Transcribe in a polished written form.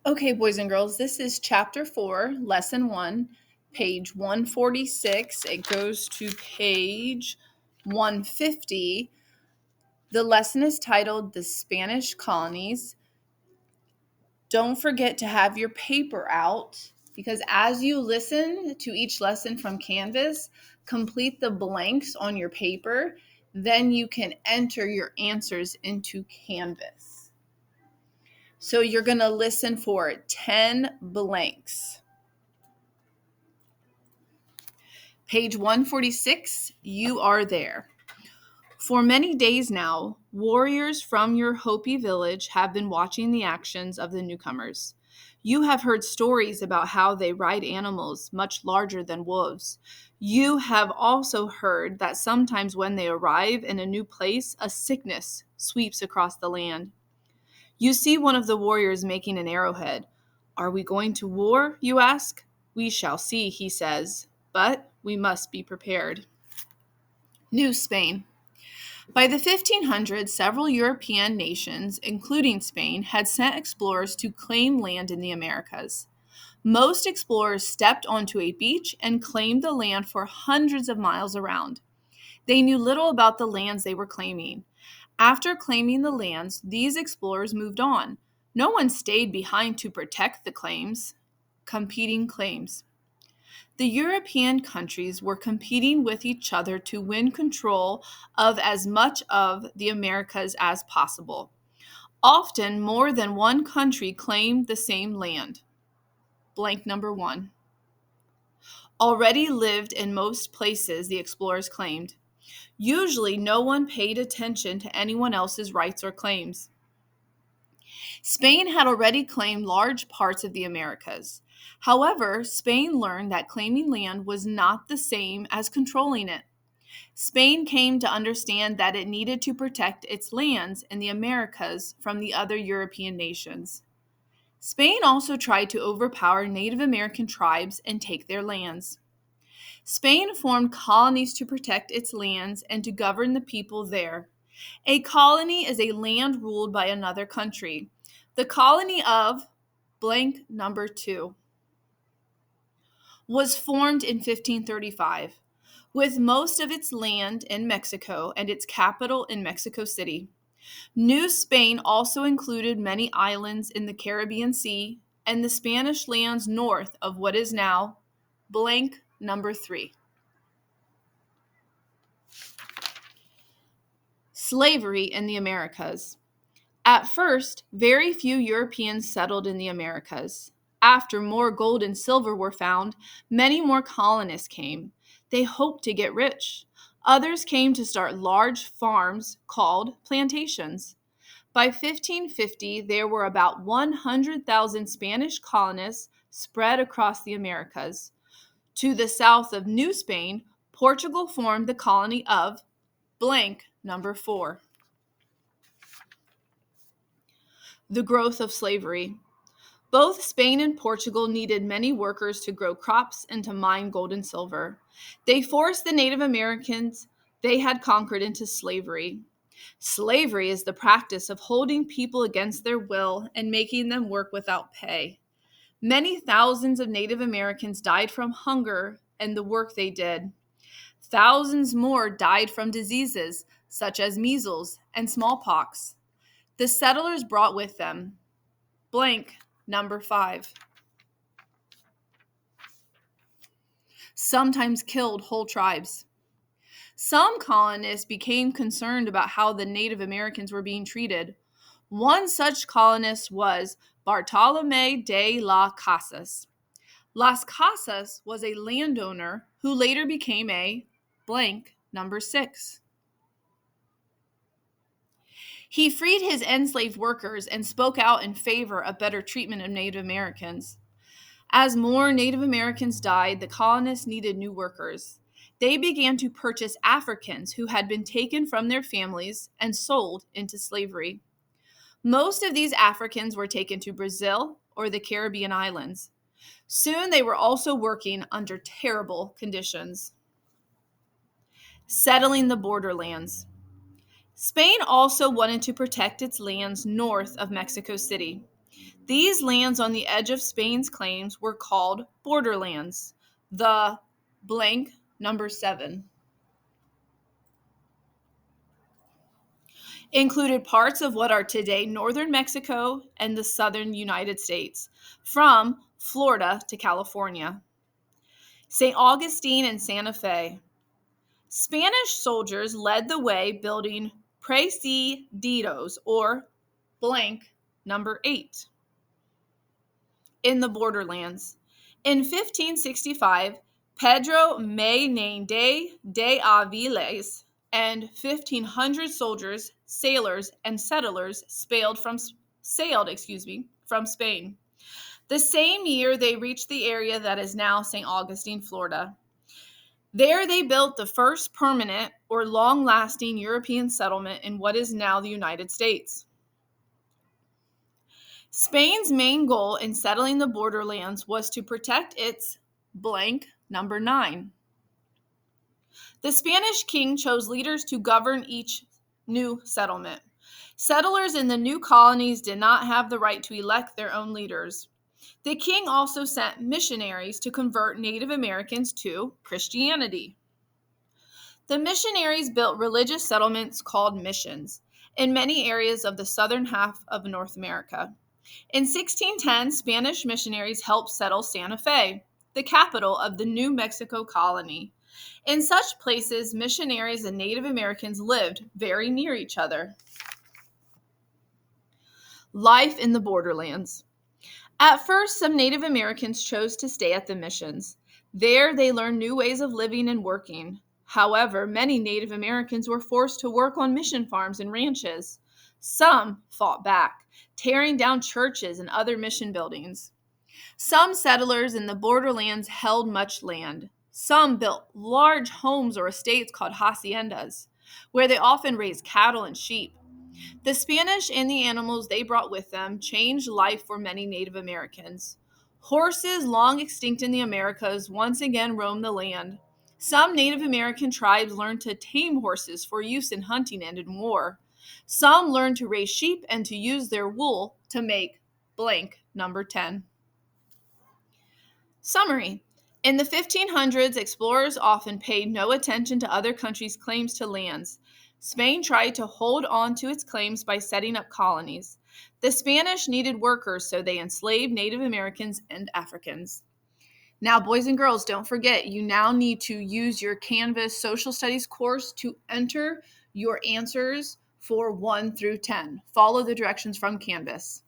Okay, boys and girls, this is chapter 4, lesson 1, page 146. It goes to page 150. The lesson is titled The Spanish Colonies. Don't forget to have your paper out because as you listen to each lesson from Canvas, complete the blanks on your paper. Then you can enter your answers into Canvas. So you're going to listen for 10 blanks. Page 146, you are there. For many days now, warriors from your Hopi village have been watching the actions of the newcomers. You have heard stories about how they ride animals much larger than wolves. You have also heard that sometimes when they arrive in a new place, a sickness sweeps across the land. You see one of the warriors making an arrowhead. Are we going to war, you ask? We shall see, he says, but we must be prepared. New Spain. By the 1500s, several European nations, including Spain, had sent explorers to claim land in the Americas. Most explorers stepped onto a beach and claimed the land for hundreds of miles around. They knew little about the lands they were claiming. After claiming the lands, these explorers moved on. No one stayed behind to protect the claims. Competing claims. The European countries were competing with each other to win control of as much of the Americas as possible. Often, more than one country claimed the same land. Blank number 1. Already lived in most places, the explorers claimed. Usually, no one paid attention to anyone else's rights or claims. Spain had already claimed large parts of the Americas. However, Spain learned that claiming land was not the same as controlling it. Spain came to understand that it needed to protect its lands in the Americas from the other European nations. Spain also tried to overpower Native American tribes and take their lands. Spain formed colonies to protect its lands and to govern the people there. A colony is a land ruled by another country. The colony of blank number 2 was formed in 1535, with most of its land in Mexico and its capital in Mexico City. New Spain also included many islands in the Caribbean Sea and the Spanish lands north of what is now blank number 3. Slavery in the Americas. At first, very few Europeans settled in the Americas. After more gold and silver were found, many more colonists came. They hoped to get rich. Others came to start large farms called plantations. By 1550, there were about 100,000 Spanish colonists spread across the Americas. To the south of New Spain, Portugal formed the colony of blank number 4. The growth of slavery. Both Spain and Portugal needed many workers to grow crops and to mine gold and silver. They forced the Native Americans they had conquered into slavery. Slavery is the practice of holding people against their will and making them work without pay. Many thousands of Native Americans died from hunger and the work they did. Thousands more died from diseases such as measles and smallpox. The settlers brought with them blank number 5. Sometimes killed whole tribes. Some colonists became concerned about how the Native Americans were being treated. One such colonist was Bartolomé de las Casas. Las Casas was a landowner who later became a blank number 6. He freed his enslaved workers and spoke out in favor of better treatment of Native Americans. As more Native Americans died, the colonists needed new workers. They began to purchase Africans who had been taken from their families and sold into slavery. Most of these Africans were taken to Brazil or the Caribbean islands. Soon they were also working under terrible conditions. Settling the borderlands. Spain also wanted to protect its lands north of Mexico City. These lands on the edge of Spain's claims were called borderlands. The blank number 7 included parts of what are today northern Mexico and the southern United States, from Florida to California. St. Augustine and Santa Fe. Spanish soldiers led the way building presidios, or blank number 8, in the borderlands. In 1565, Pedro Menéndez de Aviles and 1,500 soldiers, sailors, and settlers sailed from Spain. The same year, they reached the area that is now St. Augustine, Florida. There, they built the first permanent or long-lasting European settlement in what is now the United States. Spain's main goal in settling the borderlands was to protect its blank number 9. The Spanish king chose leaders to govern each new settlement. Settlers in the new colonies did not have the right to elect their own leaders. The king also sent missionaries to convert Native Americans to Christianity. The missionaries built religious settlements called missions in many areas of the southern half of North America. In 1610, Spanish missionaries helped settle Santa Fe, the capital of the New Mexico colony. In such places, missionaries and Native Americans lived very near each other. Life in the borderlands. At first, some Native Americans chose to stay at the missions. There, they learned new ways of living and working. However, many Native Americans were forced to work on mission farms and ranches. Some fought back, tearing down churches and other mission buildings. Some settlers in the borderlands held much land. Some built large homes or estates called haciendas, where they often raised cattle and sheep. The Spanish and the animals they brought with them changed life for many Native Americans. Horses, long extinct in the Americas, once again roamed the land. Some Native American tribes learned to tame horses for use in hunting and in war. Some learned to raise sheep and to use their wool to make blank number 10. Summary. In the 1500s, explorers often paid no attention to other countries' claims to lands. Spain tried to hold on to its claims by setting up colonies. The Spanish needed workers, so they enslaved Native Americans and Africans. Now, boys and girls, don't forget, you now need to use your Canvas Social Studies course to enter your answers for 1 through 10. Follow the directions from Canvas.